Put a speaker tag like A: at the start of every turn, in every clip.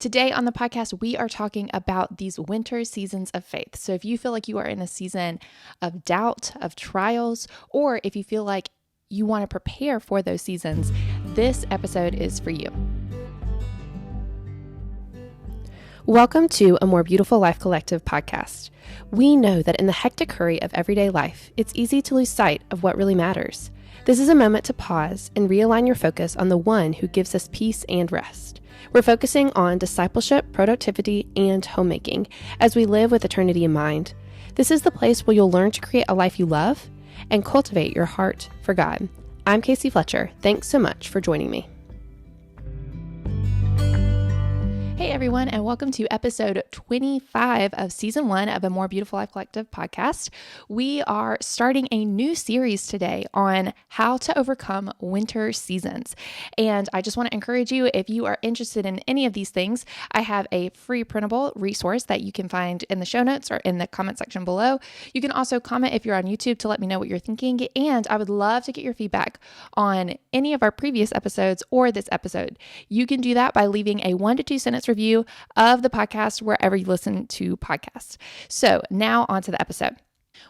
A: Today on the podcast, we are talking about these winter seasons of faith. So if you feel like you are in a season of doubt, of trials, or if you feel like you want to prepare for those seasons, this episode is for you. Welcome to A More Beautiful Life Collective podcast. We know that in the hectic hurry of everyday life, it's easy to lose sight of what really matters. This is a moment to pause and realign your focus on the one who gives us peace and rest. We're focusing on discipleship, productivity, and homemaking as we live with eternity in mind. This is the place where you'll learn to create a life you love and cultivate your heart for God. I'm Casey Fletcher. Thanks so much for joining me. Hey everyone, and welcome to episode 25 of season 1 of A More Beautiful Life Collective podcast. We are starting a new series today on how to overcome winter seasons. And I just want to encourage you, if you are interested in any of these things, I have a free printable resource that you can find in the show notes or in the comment section below. You can also comment if you're on YouTube to let me know what you're thinking. And I would love to get your feedback on any of our previous episodes or this episode. You can do that by leaving a 1 to 2 sentence review of the podcast wherever you listen to podcasts. So now on to the episode.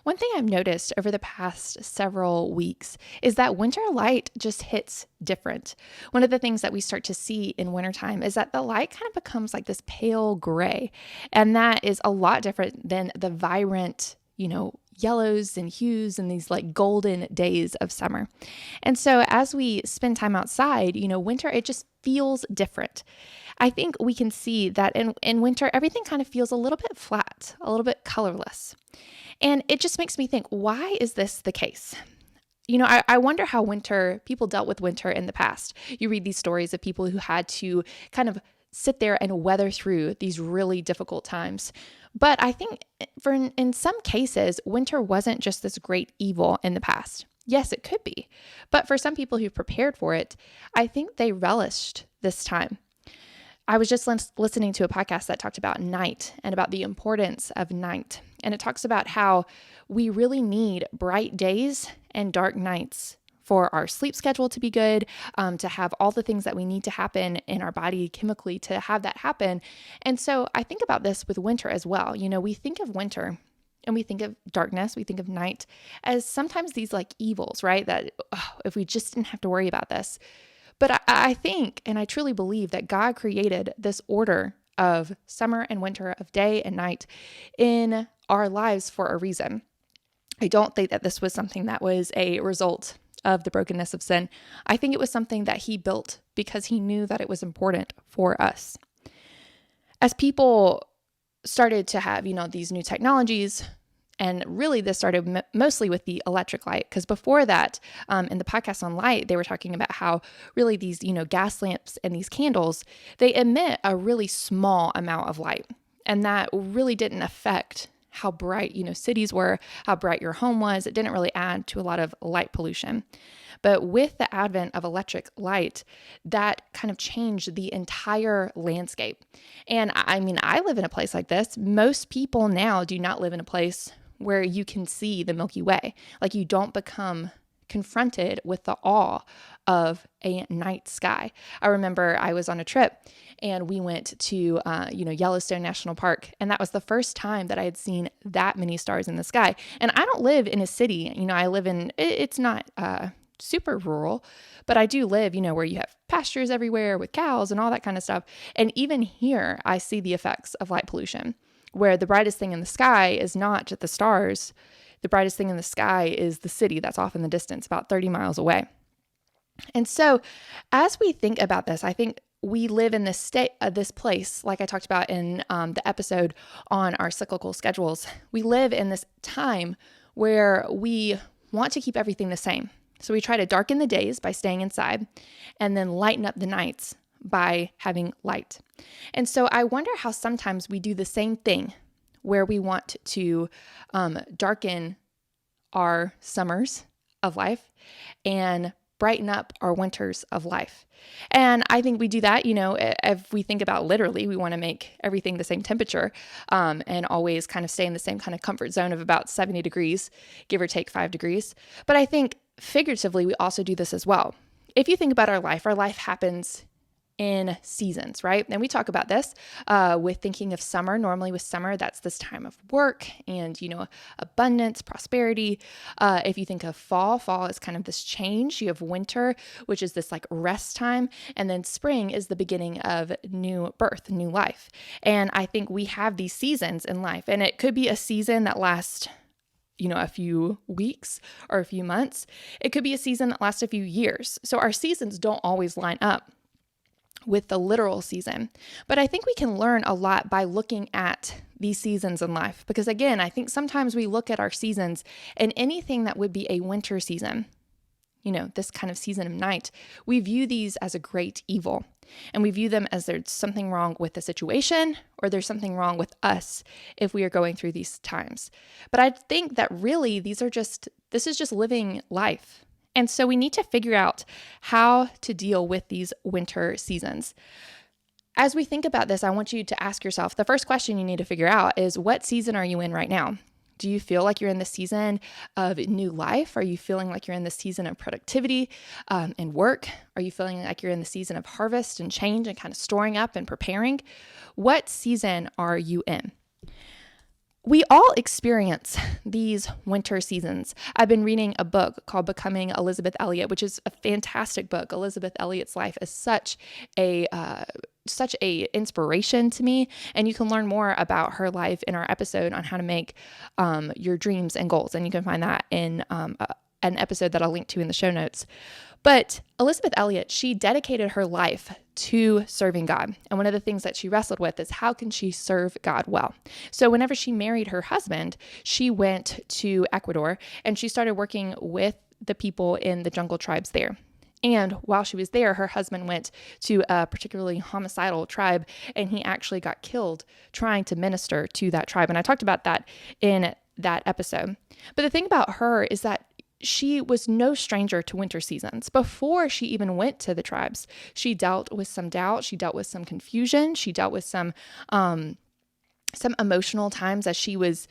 A: One thing I've noticed over the past several weeks is that winter light just hits different. One of the things that we start to see in wintertime is that the light kind of becomes like this pale gray. And that is a lot different than the vibrant, yellows and hues and these like golden days of summer. And so as we spend time outside, winter, it just feels different. I think we can see that in winter, everything kind of feels a little bit flat, a little bit colorless. And it just makes me think, why is this the case? I wonder how people dealt with winter in the past. You read these stories of people who had to kind of sit there and weather through these really difficult times. But I think in some cases, winter wasn't just this great evil in the past. Yes, it could be. But for some people who prepared for it, I think they relished this time. I was just listening to a podcast that talked about night and about the importance of night. And it talks about how we really need bright days and dark nights for our sleep schedule to be good, to have all the things that we need to happen in our body chemically to have that happen. And so I think about this with winter as well. We think of winter and we think of darkness, we think of night as sometimes these like evils, right? That if we just didn't have to worry about this. But I think, and I truly believe that God created this order of summer and winter, of day and night in our lives for a reason. I don't think that this was something that was a result of the brokenness of sin. I think it was something that he built because he knew that it was important for us. As people started to have, these new technologies, and really this started mostly with the electric light, because before that, in the podcast on light, they were talking about how really these, gas lamps and these candles, they emit a really small amount of light. And that really didn't affect how bright, cities were, how bright your home was. It didn't really add to a lot of light pollution. But with the advent of electric light, that kind of changed the entire landscape. And I live in a place like this. Most people now do not live in a place where you can see the Milky Way. Like, you don't become confronted with the awe of a night sky. I remember I was on a trip and we went to, Yellowstone National Park. And that was the first time that I had seen that many stars in the sky. And I don't live in a city. I live in, it's not super rural, but I do live, where you have pastures everywhere with cows and all that kind of stuff. And even here, I see the effects of light pollution, where the brightest thing in the sky is not just the stars. The brightest thing in the sky is the city that's off in the distance, about 30 miles away. And so as we think about this, I think we live in this state, this place, like I talked about in the episode on our cyclical schedules. We live in this time where we want to keep everything the same. So we try to darken the days by staying inside and then lighten up the nights by having light. And so I wonder how sometimes we do the same thing where we want to darken our summers of life and brighten up our winters of life. And I think we do that, if we think about literally, we want to make everything the same temperature and always kind of stay in the same kind of comfort zone of about 70 degrees, give or take 5 degrees. But I think figuratively, we also do this as well. If you think about our life happens in seasons, right? And we talk about this with thinking of summer. Normally with summer, that's this time of work and, abundance, prosperity. If you think of fall is kind of this change. You have winter, which is this like rest time. And then spring is the beginning of new birth, new life. And I think we have these seasons in life, and it could be a season that lasts a few weeks or a few months. It could be a season that lasts a few years. So our seasons don't always line up with the literal season. But I think we can learn a lot by looking at these seasons in life. Because again, I think sometimes we look at our seasons and anything that would be a winter season, this kind of season of night, we view these as a great evil. And we view them as there's something wrong with the situation or there's something wrong with us if we are going through these times. But I think that really this is just living life. And so we need to figure out how to deal with these winter seasons. As we think about this, I want you to ask yourself, the first question you need to figure out is, what season are you in right now? Do you feel like you're in the season of new life? Are you feeling like you're in the season of productivity and work? Are you feeling like you're in the season of harvest and change and kind of storing up and preparing? What season are you in? We all experience these winter seasons. I've been reading a book called Becoming Elizabeth Elliot, which is a fantastic book. Elizabeth Elliot's life is such a inspiration to me, and you can learn more about her life in our episode on how to make your dreams and goals, and you can find that in an episode that I'll link to in the show notes. But Elizabeth Elliot, she dedicated her life to serving God. And one of the things that she wrestled with is, how can she serve God well? So whenever she married her husband, she went to Ecuador and she started working with the people in the jungle tribes there. And while she was there, her husband went to a particularly homicidal tribe, and he actually got killed trying to minister to that tribe. And I talked about that in that episode. But the thing about her is that she was no stranger to winter seasons. Before she even went to the tribes, she dealt with some doubt. She dealt with some confusion. She dealt with some emotional times as she was,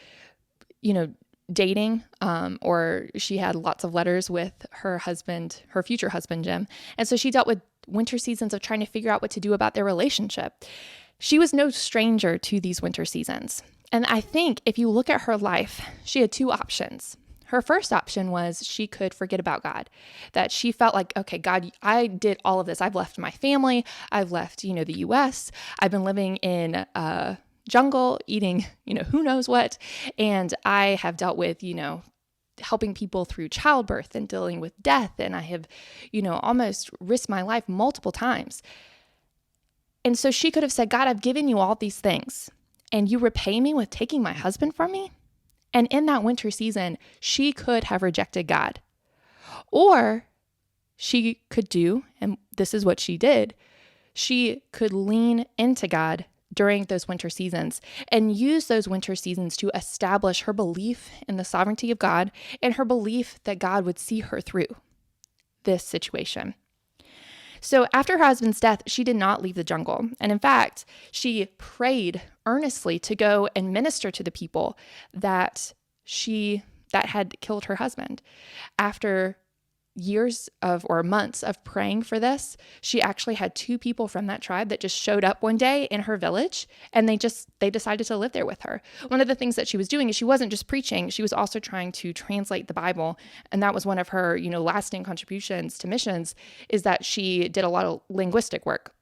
A: dating, or she had lots of letters with her future husband, Jim. And so she dealt with winter seasons of trying to figure out what to do about their relationship. She was no stranger to these winter seasons. And I think if you look at her life, she had two options. Her first option was she could forget about God, that she felt like, okay, God, I did all of this. I've left my family. I've left, the US. I've been living in a jungle, eating, who knows what. And I have dealt with, helping people through childbirth and dealing with death. And I have, almost risked my life multiple times. And so she could have said, God, I've given you all these things, and you repay me with taking my husband from me? And in that winter season, she could have rejected God. Or she could do, and this is what she did, she could lean into God during those winter seasons and use those winter seasons to establish her belief in the sovereignty of God and her belief that God would see her through this situation. So after her husband's death, she did not leave the jungle. And in fact, she prayed earnestly to go and minister to the people that had killed her husband. After months of praying for this, she actually had two people from that tribe that just showed up one day in her village, and they decided to live there with her. One of the things that she was doing is she wasn't just preaching, she was also trying to translate the Bible. And that was one of her, lasting contributions to missions, is that she did a lot of linguistic work,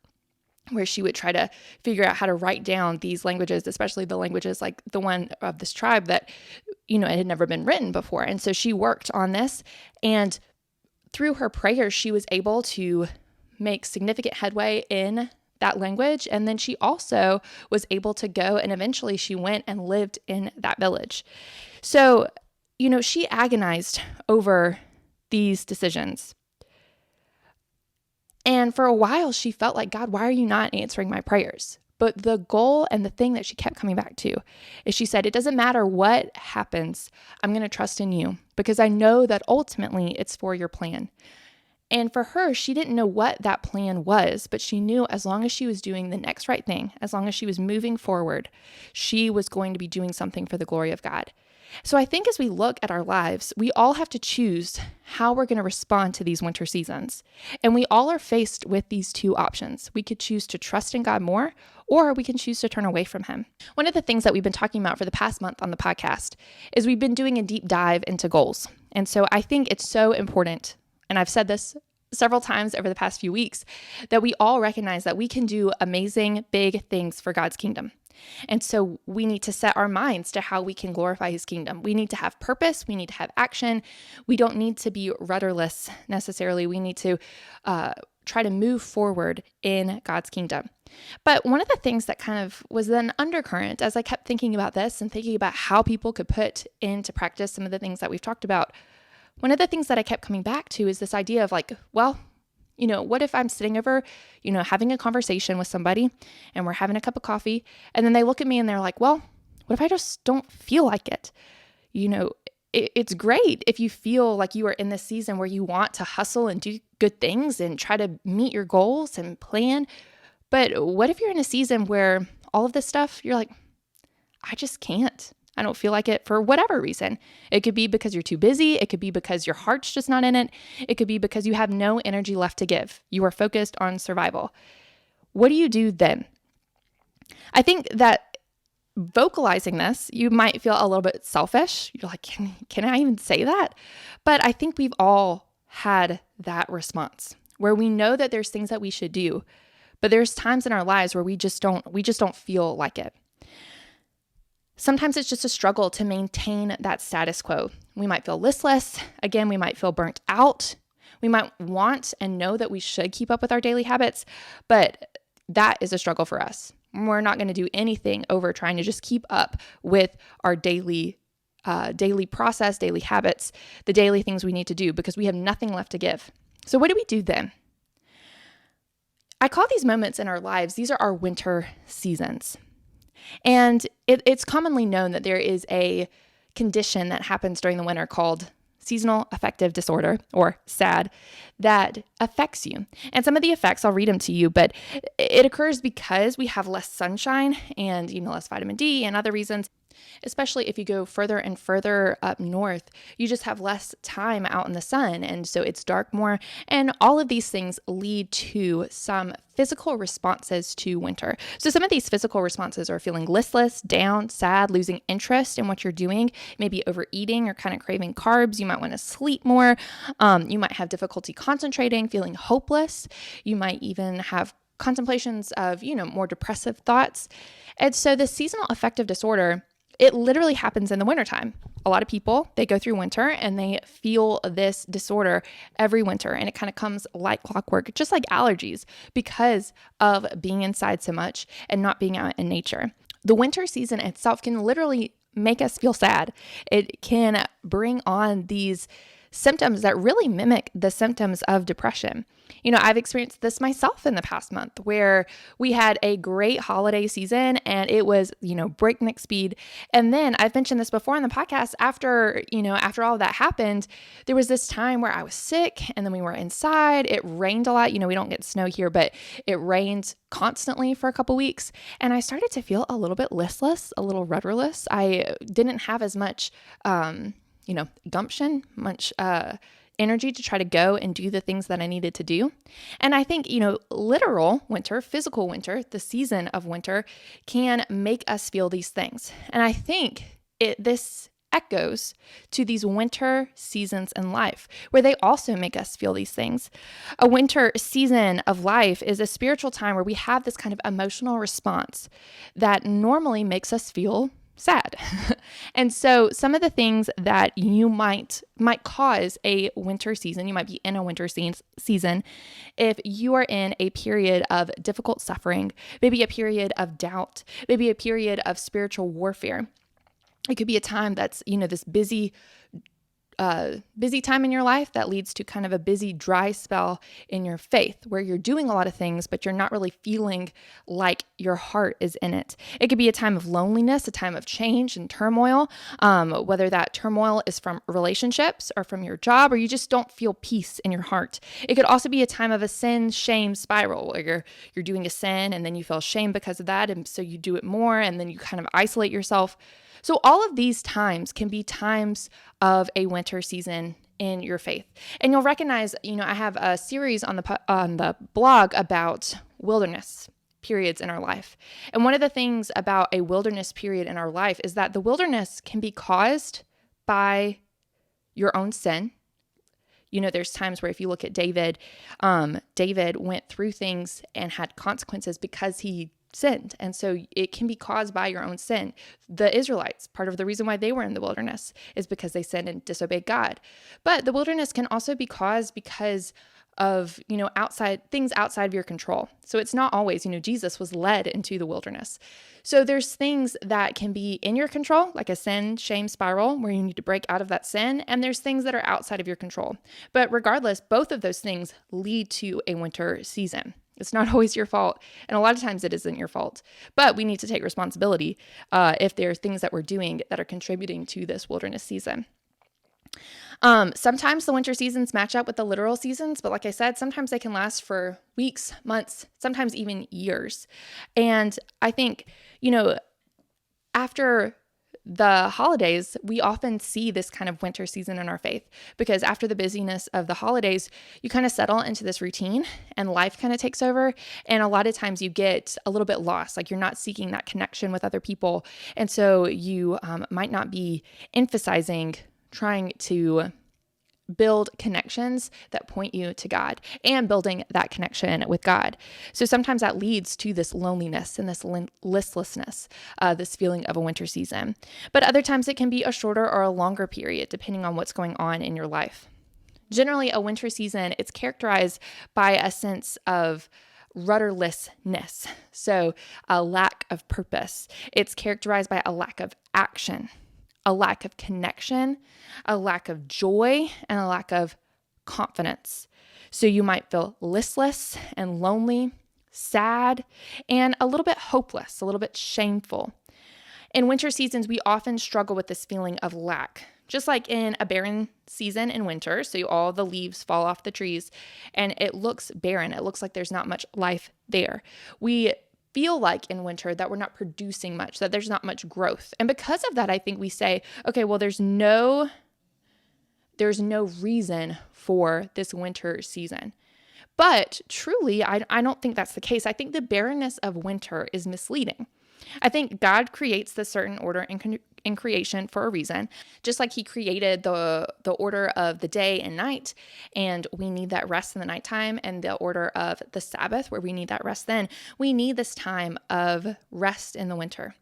A: where she would try to figure out how to write down these languages, especially the languages like the one of this tribe that, it had never been written before. And so she worked on this, and through her prayers, she was able to make significant headway in that language. And then she also was able to go, and eventually she went and lived in that village. So, she agonized over these decisions. And for a while, she felt like, God, why are you not answering my prayers? But the goal and the thing that she kept coming back to is she said, it doesn't matter what happens, I'm going to trust in you because I know that ultimately it's for your plan. And for her, she didn't know what that plan was, but she knew as long as she was doing the next right thing, as long as she was moving forward, she was going to be doing something for the glory of God. So I think as we look at our lives, we all have to choose how we're going to respond to these winter seasons. And we all are faced with these two options. We could choose to trust in God more, or we can choose to turn away from him. One of the things that we've been talking about for the past month on the podcast is we've been doing a deep dive into goals. And so I think it's so important, and I've said this several times over the past few weeks, that we all recognize that we can do amazing, big things for God's kingdom. And so we need to set our minds to how we can glorify his kingdom. We need to have purpose. We need to have action. We don't need to be rudderless necessarily. We need to try to move forward in God's kingdom. But one of the things that kind of was an undercurrent as I kept thinking about this and thinking about how people could put into practice some of the things that we've talked about, one of the things that I kept coming back to is this idea of like, well, what if I'm sitting over, having a conversation with somebody and we're having a cup of coffee and then they look at me and they're like, well, what if I just don't feel like it? It's great if you feel like you are in this season where you want to hustle and do good things and try to meet your goals and plan. But what if you're in a season where all of this stuff, you're like, I just can't. I don't feel like it for whatever reason. It could be because you're too busy. It could be because your heart's just not in it. It could be because you have no energy left to give. You are focused on survival. What do you do then? I think that vocalizing this, you might feel a little bit selfish. You're like, can I even say that? But I think we've all had that response where we know that there's things that we should do, but there's times in our lives where we just don't feel like it. Sometimes it's just a struggle to maintain that status quo. We might feel listless. Again, we might feel burnt out. We might want and know that we should keep up with our daily habits, but that is a struggle for us. We're not going to do anything over trying to just keep up with our daily process, daily habits, the daily things we need to do because we have nothing left to give. So what do we do then? I call these moments in our lives, these are our winter seasons. And it's commonly known that there is a condition that happens during the winter called seasonal affective disorder, or SAD, that affects you. And some of the effects, I'll read them to you, but it occurs because we have less sunshine and, less vitamin D and other reasons. Especially if you go further and further up north, you just have less time out in the sun. And so it's dark more. And all of these things lead to some physical responses to winter. So some of these physical responses are feeling listless, down, sad, losing interest in what you're doing, maybe overeating or kind of craving carbs. You might want to sleep more. You might have difficulty concentrating, feeling hopeless. You might even have contemplations of, more depressive thoughts. And so the seasonal affective disorder, it literally happens in the wintertime. A lot of people, they go through winter and they feel this disorder every winter, and it kind of comes like clockwork, just like allergies, because of being inside so much and not being out in nature. The winter season itself can literally make us feel sad. It can bring on these symptoms that really mimic the symptoms of depression. I've experienced this myself in the past month where we had a great holiday season and it was, breakneck speed. And then I've mentioned this before in the podcast, after all of that happened, there was this time where I was sick and then we were inside. It rained a lot. We don't get snow here, but it rained constantly for a couple weeks. And I started to feel a little bit listless, a little rudderless. I didn't have as much, gumption, much energy to try to go and do the things that I needed to do. And I think, literal winter, physical winter, the season of winter can make us feel these things. And I think this echoes to these winter seasons in life where they also make us feel these things. A winter season of life is a spiritual time where we have this kind of emotional response that normally makes us feel sad. And so some of the things that you might cause a winter season, you might be in a winter season if you are in a period of difficult suffering, maybe a period of doubt, maybe a period of spiritual warfare. It could be a time that's, this busy busy time in your life that leads to kind of a busy, dry spell in your faith where you're doing a lot of things, but you're not really feeling like your heart is in it. It could be a time of loneliness, a time of change and turmoil, whether that turmoil is from relationships or from your job, or you just don't feel peace in your heart. It could also be a time of a sin, shame spiral where you're doing a sin and then you feel shame because of that. And so you do it more and then you kind of isolate yourself. So all of these times can be times of a winter season in your faith. And you'll recognize, I have a series on the blog about wilderness periods in our life. And one of the things about a wilderness period in our life is that the wilderness can be caused by your own sin. There's times where if you look at David, David went through things and had consequences because he sinned. And so it can be caused by your own sin. The Israelites, part of the reason why they were in the wilderness is because they sinned and disobeyed God. But the wilderness can also be caused because of, things outside of your control. So it's not always, Jesus was led into the wilderness. So there's things that can be in your control, like a sin, shame spiral, where you need to break out of that sin. And there's things that are outside of your control. But regardless, both of those things lead to a winter season. It's not always your fault. And a lot of times it isn't your fault. But we need to take responsibility if there are things that we're doing that are contributing to this wilderness season. Sometimes the winter seasons match up with the literal seasons, but like I said, sometimes they can last for weeks, months, sometimes even years. And I think, after the holidays, we often see this kind of winter season in our faith because after the busyness of the holidays, you kind of settle into this routine and life kind of takes over. And a lot of times you get a little bit lost, like you're not seeking that connection with other people. And so you might not be emphasizing trying to build connections that point you to God and building that connection with God. So sometimes that leads to this loneliness and this listlessness, this feeling of a winter season. But other times it can be a shorter or a longer period, depending on what's going on in your life. Generally, a winter season, it's characterized by a sense of rudderlessness, so a lack of purpose. It's characterized by a lack of action, a lack of connection, a lack of joy, and a lack of confidence. So you might feel listless and lonely, sad, and a little bit hopeless, a little bit shameful. In winter seasons, we often struggle with this feeling of lack, just like in a barren season in winter. So all the leaves fall off the trees and it looks barren. It looks like there's not much life there. We feel like in winter that we're not producing much, that there's not much growth. And because of that, I think we say, okay, well, there's no reason for this winter season. But truly, I don't think that's the case. I think the barrenness of winter is misleading. I think God creates this certain order in creation for a reason, just like he created the order of the day and night, and we need that rest in the nighttime, and the order of the Sabbath where we need that rest then. We need this time of rest in the winter.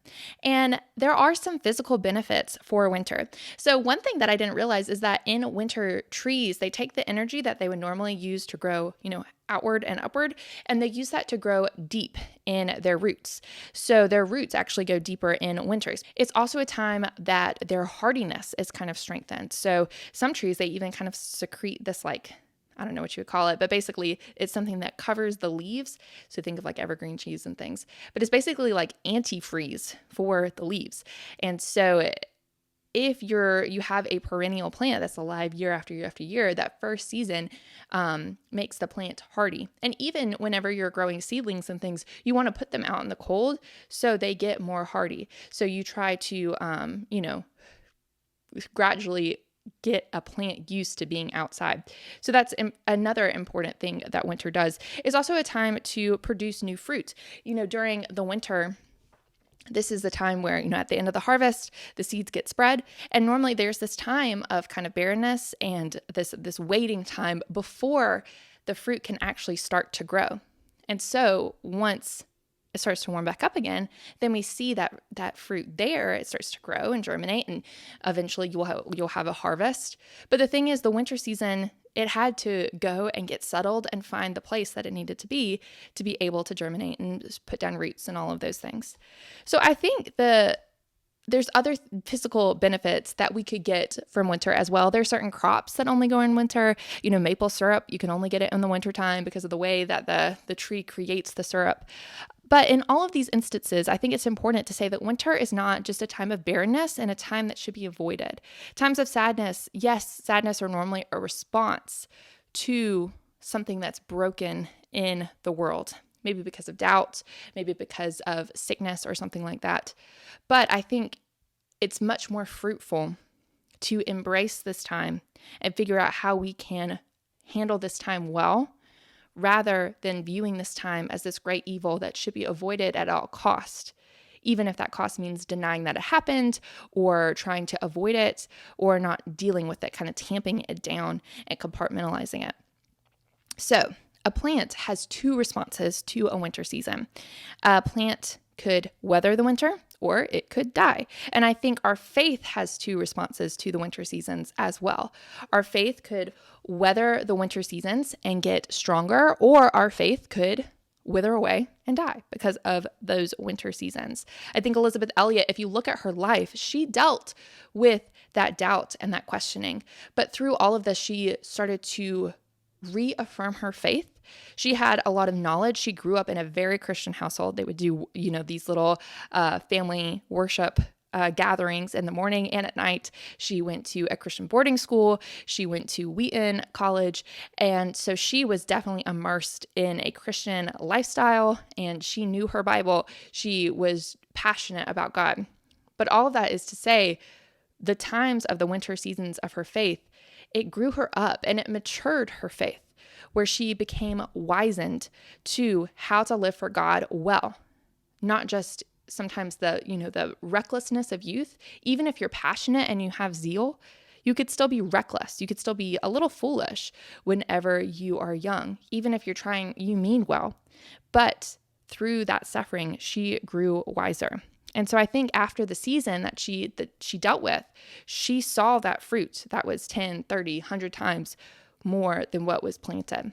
A: And there are some physical benefits for winter. So one thing that I didn't realize is that in winter, trees, they take the energy that they would normally use to grow, outward and upward, and they use that to grow deep in their roots. So their roots actually go deeper in winters. It's also a time that their hardiness is kind of strengthened. So some trees, they even kind of secrete this, like, I don't know what you would call it, but basically it's something that covers the leaves. So think of like evergreen trees and things, but it's basically like antifreeze for the leaves. And so if you have a perennial plant that's alive year after year after year, that first season makes the plant hardy. And even whenever you're growing seedlings and things, you want to put them out in the cold so they get more hardy. So you try to, gradually get a plant used to being outside. So that's another important thing that winter does. It's also a time to produce new fruit. During the winter, this is the time where, at the end of the harvest, the seeds get spread. And normally there's this time of kind of barrenness and this waiting time before the fruit can actually start to grow. And so once it starts to warm back up again, then we see that fruit there, it starts to grow and germinate, and eventually you'll have a harvest. But the thing is, the winter season, it had to go and get settled and find the place that it needed to be able to germinate and put down roots and all of those things. So I think the there's other physical benefits that we could get from winter as well. There's certain crops that only grow in winter. Maple syrup, you can only get it in the wintertime because of the way that the tree creates the syrup. But in all of these instances, I think it's important to say that winter is not just a time of barrenness and a time that should be avoided. Times of sadness, yes, sadness are normally a response to something that's broken in the world. Maybe because of doubt, maybe because of sickness or something like that. But I think it's much more fruitful to embrace this time and figure out how we can handle this time well, rather than viewing this time as this great evil that should be avoided at all cost, even if that cost means denying that it happened or trying to avoid it or not dealing with it, kind of tamping it down and compartmentalizing it. So a plant has two responses to a winter season. A plant could weather the winter or it could die. And I think our faith has two responses to the winter seasons as well. Our faith could weather the winter seasons and get stronger, or our faith could wither away and die because of those winter seasons. I think Elizabeth Elliot, if you look at her life, she dealt with that doubt and that questioning. But through all of this, she started to reaffirm her faith. She had a lot of knowledge. She grew up in a very Christian household. They would do, these little family worship gatherings in the morning and at night. She went to a Christian boarding school. She went to Wheaton College. And so she was definitely immersed in a Christian lifestyle, and she knew her Bible. She was passionate about God. But all of that is to say, the times of the winter seasons of her faith, it grew her up and it matured her faith, where she became wizened to how to live for God well, not just sometimes the recklessness of youth. Even if you're passionate and you have zeal, you could still be reckless. You could still be a little foolish whenever you are young, even if you mean well. But through that suffering, she grew wiser. And so I think after the season that she dealt with, she saw that fruit that was 10, 30, 100 times more than what was planted.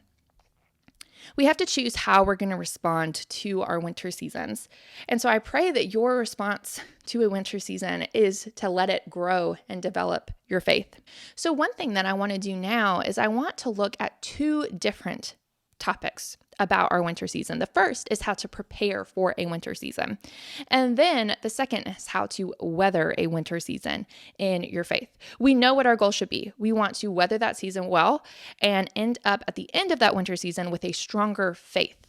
A: We have to choose how we're going to respond to our winter seasons. And so I pray that your response to a winter season is to let it grow and develop your faith. So one thing that I want to do now is I want to look at two different topics about our winter season. The first is how to prepare for a winter season. And then the second is how to weather a winter season in your faith. We know what our goal should be. We want to weather that season well and end up at the end of that winter season with a stronger faith.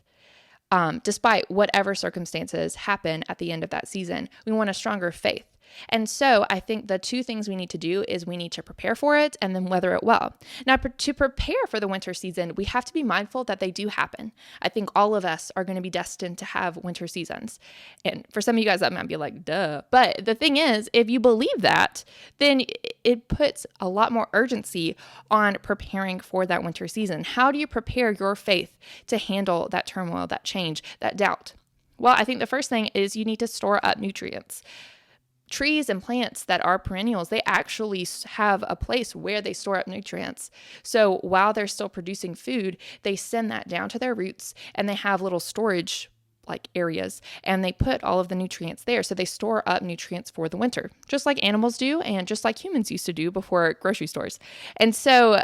A: Despite whatever circumstances happen at the end of that season, we want a stronger faith. And so I think the two things we need to do is we need to prepare for it and then weather it well. Now, to prepare for the winter season, we have to be mindful that they do happen. I think all of us are going to be destined to have winter seasons. And for some of you guys, that might be like, duh. But the thing is, if you believe that, then it puts a lot more urgency on preparing for that winter season. How do you prepare your faith to handle that turmoil, that change, that doubt? Well, I think the first thing is you need to store up nutrients. Trees and plants that are perennials, they actually have a place where they store up nutrients. So while they're still producing food, they send that down to their roots, and they have little storage areas, and they put all of the nutrients there. So they store up nutrients for the winter, just like animals do and just like humans used to do before grocery stores. And so,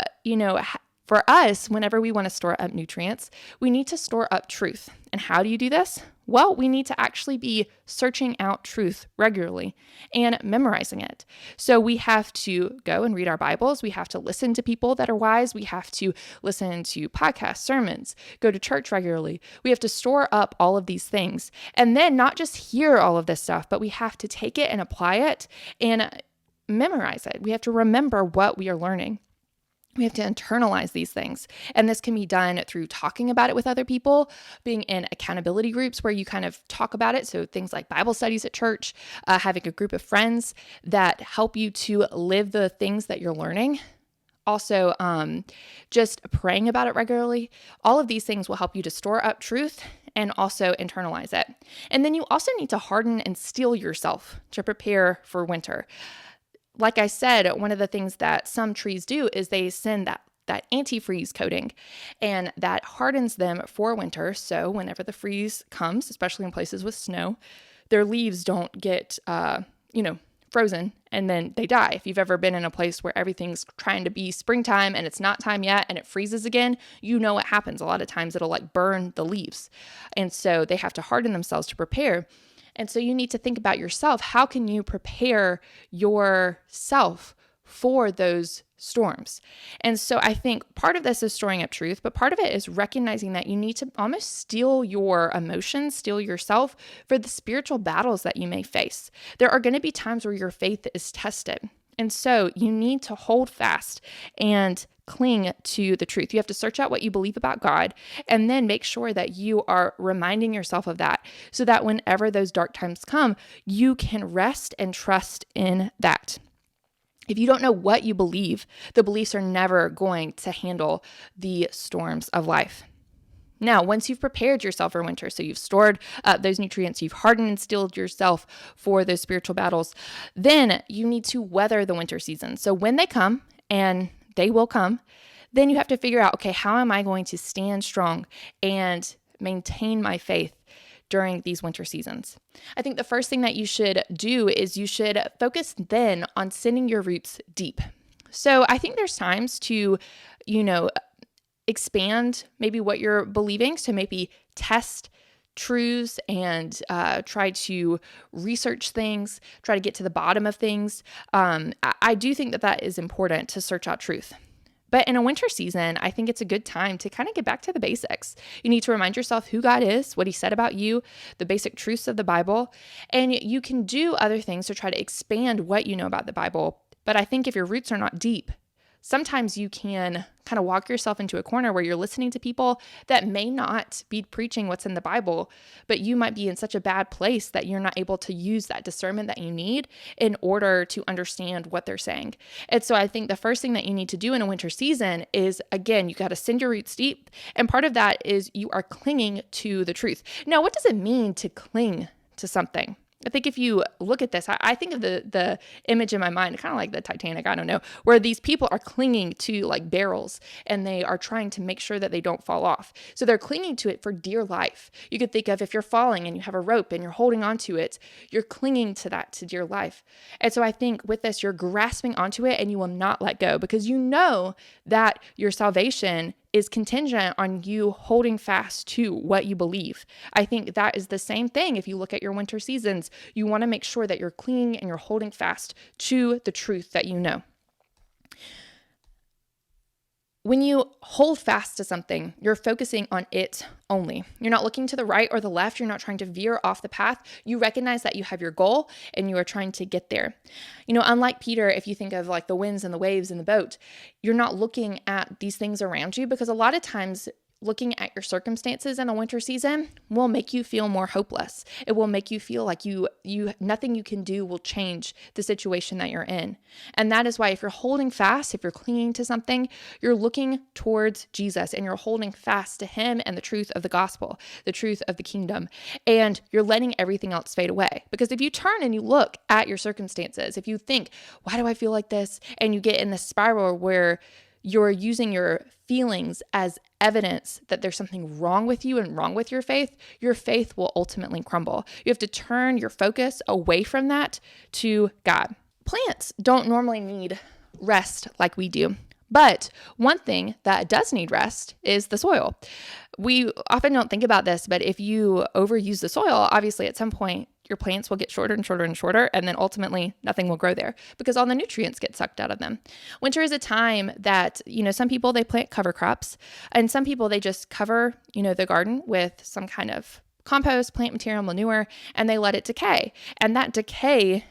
A: for us, whenever we want to store up nutrients, we need to store up truth. And how do you do this? Well, we need to actually be searching out truth regularly and memorizing it. So we have to go and read our Bibles. We have to listen to people that are wise. We have to listen to podcasts, sermons, go to church regularly. We have to store up all of these things. And then not just hear all of this stuff, but we have to take it and apply it and memorize it. We have to remember what we are learning. We have to internalize these things. And this can be done through talking about it with other people, being in accountability groups where you kind of talk about it. So things like Bible studies at church, having a group of friends that help you to live the things that you're learning. Also, just praying about it regularly. All of these things will help you to store up truth and also internalize it. And then you also need to harden and steel yourself to prepare for winter. Like I said, one of the things that some trees do is they send that antifreeze coating, and that hardens them for winter. So whenever the freeze comes, especially in places with snow, their leaves don't get, frozen and then they die. If you've ever been in a place where everything's trying to be springtime and it's not time yet and it freezes again, you know what happens. A lot of times it'll like burn the leaves. And so they have to harden themselves to prepare. And so you need to think about yourself. How can you prepare yourself for those storms? And so I think part of this is storing up truth, but part of it is recognizing that you need to almost steel your emotions, steel yourself for the spiritual battles that you may face. There are going to be times where your faith is tested. And so you need to hold fast and cling to the truth. You have to search out what you believe about God and then make sure that you are reminding yourself of that so that whenever those dark times come, you can rest and trust in that. If you don't know what you believe, the beliefs are never going to handle the storms of life. Now, once you've prepared yourself for winter, so you've stored those nutrients, you've hardened and steeled yourself for those spiritual battles, then you need to weather the winter season. So when they come, and they will come, then you have to figure out, okay, how am I going to stand strong and maintain my faith during these winter seasons? I think the first thing that you should do is you should focus then on sending your roots deep. So I think there's times to, expand maybe what you're believing. So maybe test truths and try to research things, try to get to the bottom of things. I do think that is important to search out truth. But in a winter season, I think it's a good time to kind of get back to the basics. You need to remind yourself who God is, what he said about you, the basic truths of the Bible, and you can do other things to try to expand what you know about the Bible. But I think if your roots are not deep, sometimes you can kind of walk yourself into a corner where you're listening to people that may not be preaching what's in the Bible, but you might be in such a bad place that you're not able to use that discernment that you need in order to understand what they're saying. And so I think the first thing that you need to do in a winter season is, again, you got to send your roots deep. And part of that is you are clinging to the truth. Now, what does it mean to cling to something? I think if you look at this, I think of the image in my mind, kind of like the Titanic, I don't know, where these people are clinging to like barrels and they are trying to make sure that they don't fall off. So they're clinging to it for dear life. You could think of if you're falling and you have a rope and you're holding onto it, you're clinging to that to dear life. And so I think with this, you're grasping onto it and you will not let go because you know that your salvation is contingent on you holding fast to what you believe. I think that is the same thing. If you look at your winter seasons, you want to make sure that you're clinging and you're holding fast to the truth that you know. When you hold fast to something, you're focusing on it only. You're not looking to the right or the left. You're not trying to veer off the path. You recognize that you have your goal and you are trying to get there. Unlike Peter, if you think of like the winds and the waves in the boat, you're not looking at these things around you because a lot of times looking at your circumstances in a winter season will make you feel more hopeless. It will make you feel like nothing you can do will change the situation that you're in. And that is why if you're holding fast, if you're clinging to something, you're looking towards Jesus and you're holding fast to him and the truth of the gospel, the truth of the kingdom, and you're letting everything else fade away. Because if you turn and you look at your circumstances, if you think, why do I feel like this? And you get in this spiral where you're using your feelings as evidence that there's something wrong with you and wrong with your faith will ultimately crumble. You have to turn your focus away from that to God. Plants don't normally need rest like we do. But one thing that does need rest is the soil. We often don't think about this, but if you overuse the soil, obviously at some point your plants will get shorter and shorter and shorter, and then ultimately nothing will grow there because all the nutrients get sucked out of them. Winter is a time that, some people, they plant cover crops, and some people, they just cover, the garden with some kind of compost, plant material, manure, and they let it decay. And that decay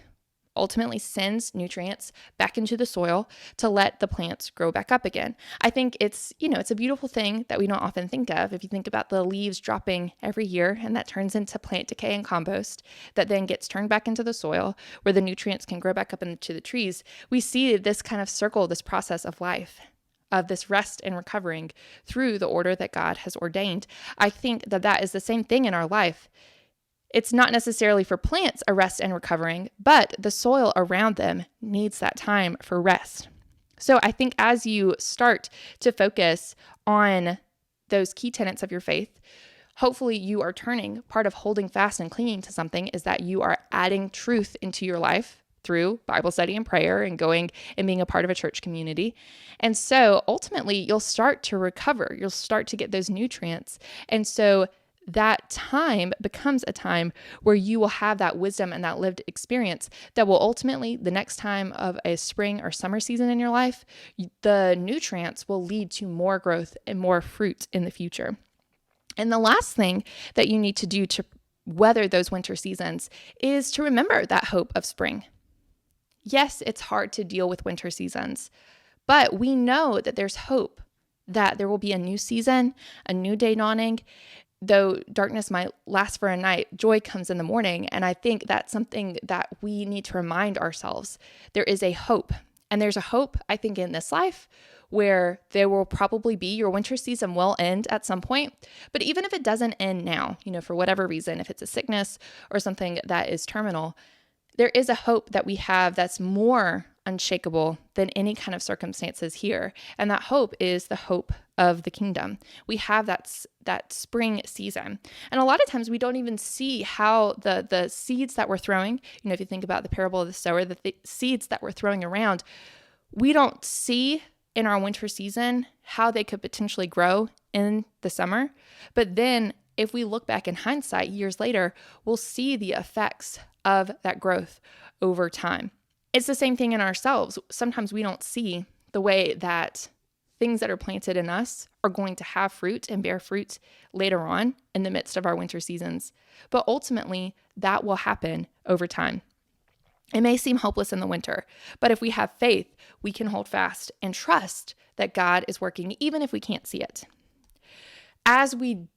A: ultimately sends nutrients back into the soil to let the plants grow back up again. I think it's a beautiful thing that we don't often think of. If you think about the leaves dropping every year and that turns into plant decay and compost that then gets turned back into the soil where the nutrients can grow back up into the trees, we see this kind of circle, this process of life, of this rest and recovering through the order that God has ordained. I think that is the same thing in our life. It's not necessarily for plants a rest and recovering, but the soil around them needs that time for rest. So I think as you start to focus on those key tenets of your faith, hopefully you are turning part of holding fast and clinging to something is that you are adding truth into your life through Bible study and prayer and going and being a part of a church community. And so ultimately, you'll start to recover. You'll start to get those nutrients. And so that time becomes a time where you will have that wisdom and that lived experience that will ultimately, the next time of a spring or summer season in your life, the nutrients will lead to more growth and more fruit in the future. And the last thing that you need to do to weather those winter seasons is to remember that hope of spring. Yes, it's hard to deal with winter seasons, but we know that there's hope, that there will be a new season, a new day dawning. Though darkness might last for a night, joy comes in the morning. And I think that's something that we need to remind ourselves. There is a hope. And there's a hope, I think, in this life where there will probably be, your winter season will end at some point. But even if it doesn't end now, for whatever reason, if it's a sickness or something that is terminal, there is a hope that we have that's more unshakable than any kind of circumstances here. And that hope is the hope of the kingdom. We have that spring season. And a lot of times we don't even see how the seeds that we're throwing, if you think about the parable of the sower, the seeds that we're throwing around, we don't see in our winter season how they could potentially grow in the summer. But then if we look back in hindsight years later, we'll see the effects of that growth over time. It's the same thing in ourselves. Sometimes we don't see the way that things that are planted in us are going to have fruit and bear fruit later on in the midst of our winter seasons. But ultimately, that will happen over time. It may seem hopeless in the winter, but if we have faith, we can hold fast and trust that God is working, even if we can't see it. As we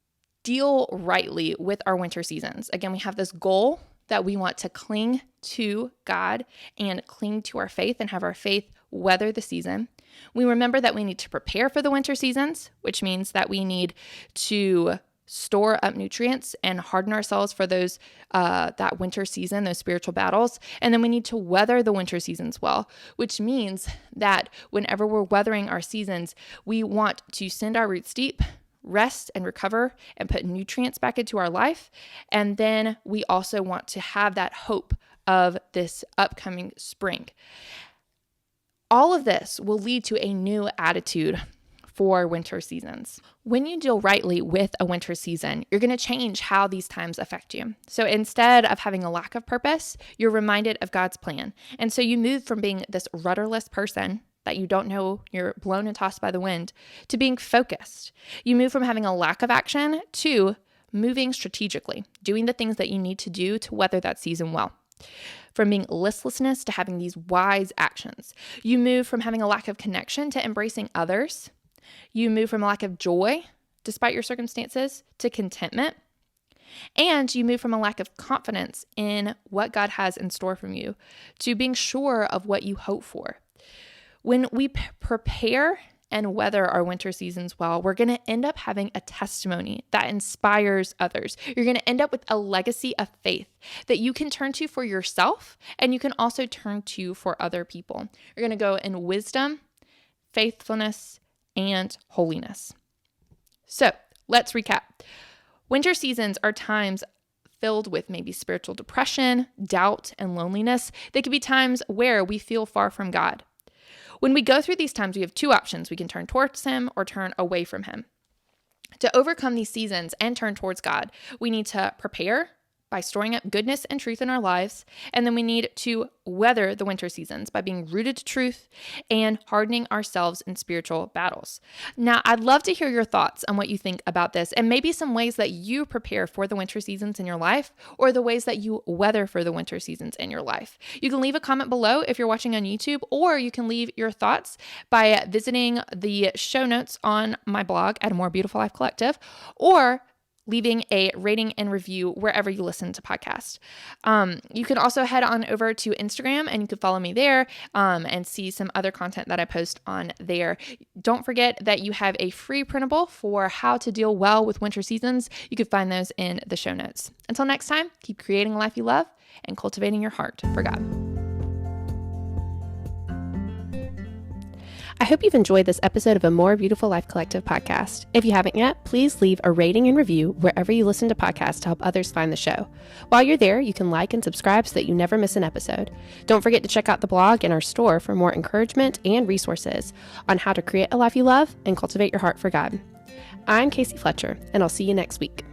A: deal rightly with our winter seasons, again, we have this goal that we want to cling to God and cling to our faith and have our faith weather the season. We remember that we need to prepare for the winter seasons, which means that we need to store up nutrients and harden ourselves for those that winter season, those spiritual battles. And then we need to weather the winter seasons well, which means that whenever we're weathering our seasons, we want to send our roots deep, rest and recover and put nutrients back into our life. And then we also want to have that hope of this upcoming spring. All of this will lead to a new attitude for winter seasons. When you deal rightly with a winter season, you're going to change how these times affect you. So instead of having a lack of purpose, you're reminded of God's plan. And so you move from being this rudderless person that you don't know, you're blown and tossed by the wind, to being focused. You move from having a lack of action to moving strategically, doing the things that you need to do to weather that season well. From being listlessness to having these wise actions. You move from having a lack of connection to embracing others. You move from a lack of joy, despite your circumstances, to contentment. And you move from a lack of confidence in what God has in store from you to being sure of what you hope for. When we prepare and weather our winter seasons well, we're going to end up having a testimony that inspires others. You're going to end up with a legacy of faith that you can turn to for yourself, and you can also turn to for other people. You're going to go in wisdom, faithfulness, and holiness. So let's recap. Winter seasons are times filled with maybe spiritual depression, doubt, and loneliness. They could be times where we feel far from God. When we go through these times, we have two options. We can turn towards Him or turn away from Him. To overcome these seasons and turn towards God, we need to prepare by storing up goodness and truth in our lives. And then we need to weather the winter seasons by being rooted to truth and hardening ourselves in spiritual battles. Now, I'd love to hear your thoughts on what you think about this and maybe some ways that you prepare for the winter seasons in your life or the ways that you weather for the winter seasons in your life. You can leave a comment below if you're watching on YouTube, or you can leave your thoughts by visiting the show notes on my blog at A More Beautiful Life Collective, or leaving a rating and review wherever you listen to podcasts. You can also head on over to Instagram and you can follow me there and see some other content that I post on there. Don't forget that you have a free printable for how to deal well with winter seasons. You can find those in the show notes. Until next time, keep creating a life you love and cultivating your heart for God.
B: I hope you've enjoyed this episode of a More Beautiful Life Collective podcast. If you haven't yet, please leave a rating and review wherever you listen to podcasts to help others find the show. While you're there, you can like and subscribe so that you never miss an episode. Don't forget to check out the blog and our store for more encouragement and resources on how to create a life you love and cultivate your heart for God. I'm Casey Fletcher, and I'll see you next week.